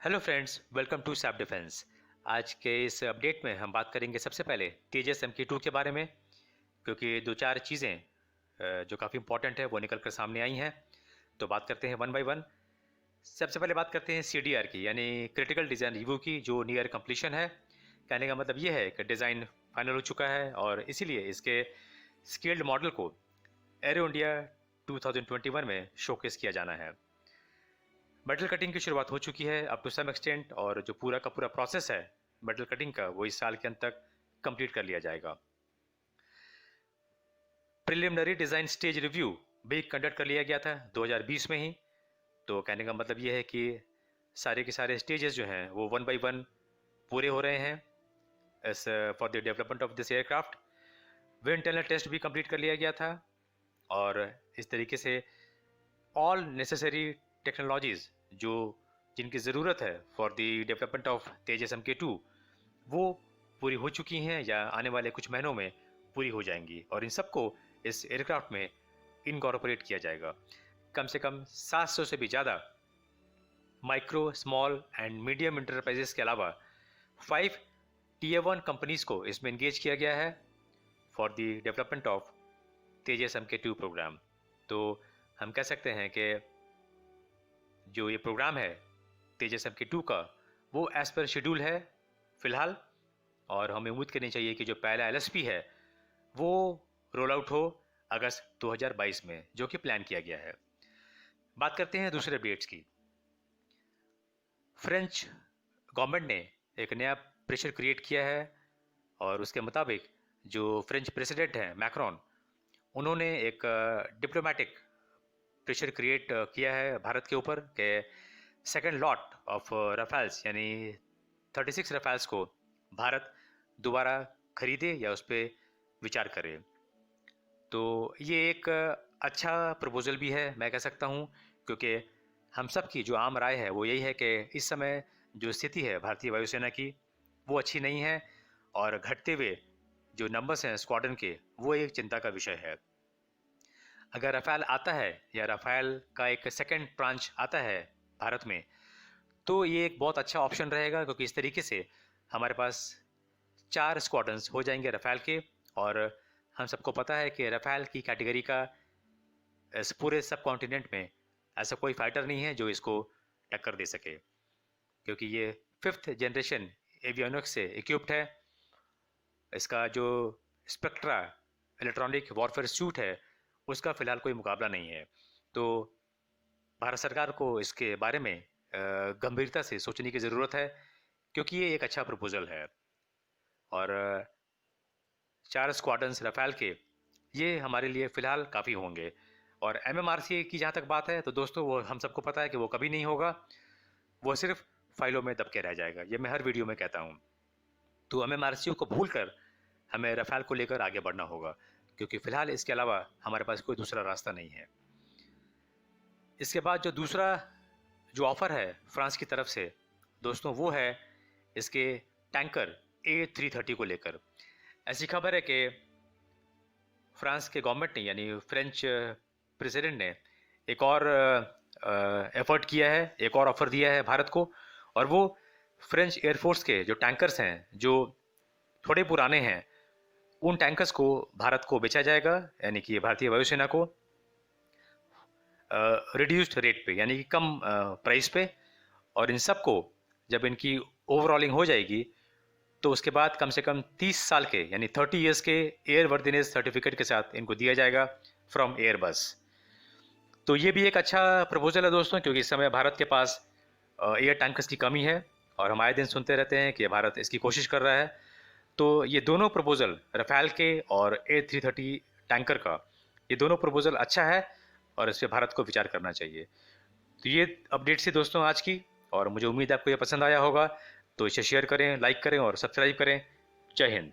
Hello friends, welcome to SAP defence. आज के इस अपडेट में हम बात करेंगे सबसे पहले तेजस MK2 के बारे में, क्योंकि दो चार चीज़ें जो काफ़ी इंपॉर्टेंट है वो निकल कर सामने आई हैं। तो बात करते हैं वन बाय वन। सबसे पहले बात करते हैं CDR की, यानी क्रिटिकल डिज़ाइन रिव्यू की, जो नियर कंप्लीशन है। कहने का मतलब ये है कि डिज़ाइन फाइनल हो चुका है और इसीलिए इसके स्केल्ड मॉडल को एरो इंडिया 2021 में शोकेस किया जाना है। मेटल कटिंग की शुरुआत हो चुकी है अप टू सम एक्सटेंट, और जो पूरा का पूरा प्रोसेस है मेटल कटिंग का वो इस साल के अंत तक कंप्लीट कर लिया जाएगा। प्रिलिमिनरी डिज़ाइन स्टेज रिव्यू भी कंडक्ट कर लिया गया था 2020 में ही। तो कहने का मतलब ये है कि सारे के सारे स्टेजेस जो हैं वो वन बाय वन पूरे हो रहे हैं as for the development of this aircraft. Wind tunnel test भी कंप्लीट कर लिया गया था और इस तरीके से ऑल नेसेसरी टेक्नोलॉजीज जो जिनकी ज़रूरत है for the development of Tejas MK2 वो पूरी हो चुकी हैं या आने वाले कुछ महीनों में पूरी हो जाएंगी, और इन सबको इस एयरक्राफ्ट में इनकॉर्पोरेट किया जाएगा। कम से कम 700 से भी ज़्यादा micro, small and medium enterprises के अलावा 5 Tier 1 कंपनीज को इसमें इंगेज किया गया है for the development of Tejas MK2 programme. तो हम कह सकते हैं कि जो ये प्रोग्राम है तेजस MK2 का वो एज पर शेड्यूल है फिलहाल, और हमें उम्मीद करनी चाहिए कि जो पहला LSP है वो रोल आउट हो अगस्त 2022 में, जो कि प्लान किया गया है। बात करते हैं दूसरे अपडेट्स की। फ्रेंच गवर्नमेंट ने एक नया प्रेशर क्रिएट किया है और उसके मुताबिक जो फ्रेंच प्रेसिडेंट हैं मैक्रोन, उन्होंने एक डिप्लोमेटिक प्रेशर क्रिएट किया है भारत के ऊपर कि सेकेंड लॉट ऑफ रफाल्स यानी 36 रफाल्स को भारत दोबारा खरीदे या उस पर विचार करे। तो ये एक अच्छा प्रपोजल भी है मैं कह सकता हूँ, क्योंकि हम सब की जो आम राय है वो यही है कि इस समय जो स्थिति है भारतीय वायुसेना की वो अच्छी नहीं है, और घटते हुए जो नंबर्स हैं स्क्वाड्रन के वो एक चिंता का विषय है। अगर रफाल आता है या रफाल का एक सेकंड ब्रांच आता है भारत में, तो ये एक बहुत अच्छा ऑप्शन रहेगा, क्योंकि इस तरीके से हमारे पास 4 स्क्वाड्रंस हो जाएंगे रफाल के। और हम सबको पता है कि रफाल की कैटेगरी का इस पूरे सब कॉन्टिनेंट में ऐसा कोई फाइटर नहीं है जो इसको टक्कर दे सके, क्योंकि ये 5th जनरेशन एवियोनिक्स से इक्विप्ड है। इसका जो स्पेक्ट्रा इलेक्ट्रॉनिक वॉरफेयर सूट है उसका फ़िलहाल कोई मुकाबला नहीं है। तो भारत सरकार को इसके बारे में गंभीरता से सोचने की ज़रूरत है, क्योंकि ये एक अच्छा प्रपोजल है। और 4 स्क्वाड्रंस रफाल के ये हमारे लिए फ़िलहाल काफ़ी होंगे। और MMRCA की जहाँ तक बात है तो दोस्तों वो हम सबको पता है कि वो कभी नहीं होगा, वो सिर्फ फाइलों में दब के रह जाएगा, ये मैं हर वीडियो में कहता हूँ। तो MMRCA को भूल कर हमें रफाल को लेकर आगे बढ़ना होगा, क्योंकि फ़िलहाल इसके अलावा हमारे पास कोई दूसरा रास्ता नहीं है। इसके बाद जो दूसरा जो ऑफ़र है फ्रांस की तरफ से दोस्तों, वो है इसके टैंकर A330 को लेकर। ऐसी खबर है कि फ्रांस के गवर्नमेंट ने यानी फ्रेंच प्रेसिडेंट ने एक और एफर्ट किया है, एक और ऑफ़र दिया है भारत को, और वो फ्रेंच एयरफोर्स के जो टैंकर्स हैं जो थोड़े पुराने हैं उन टैंकर्स को भारत को बेचा जाएगा, यानी कि भारतीय वायुसेना को रिड्यूस्ड रेट पे यानी कि कम प्राइस पे। और इन सब को जब इनकी ओवरऑलिंग हो जाएगी तो उसके बाद कम से कम 30 साल के यानी 30 इयर्स के एयर वर्दीनेस सर्टिफिकेट के साथ इनको दिया जाएगा फ्रॉम एयरबस। तो ये भी एक अच्छा प्रपोजल है दोस्तों, क्योंकि इस समय भारत के पास एयर टैंकर्स की कमी है और हम आए दिन सुनते रहते हैं कि भारत इसकी कोशिश कर रहा है। तो ये दोनों प्रपोजल रफाल के और A330 टैंकर का, ये दोनों प्रपोजल अच्छा है और इस पर भारत को विचार करना चाहिए। तो ये अपडेट थी दोस्तों आज की, और मुझे उम्मीद है आपको ये पसंद आया होगा। तो इसे शेयर करें, लाइक करें और सब्सक्राइब करें। जय हिंद।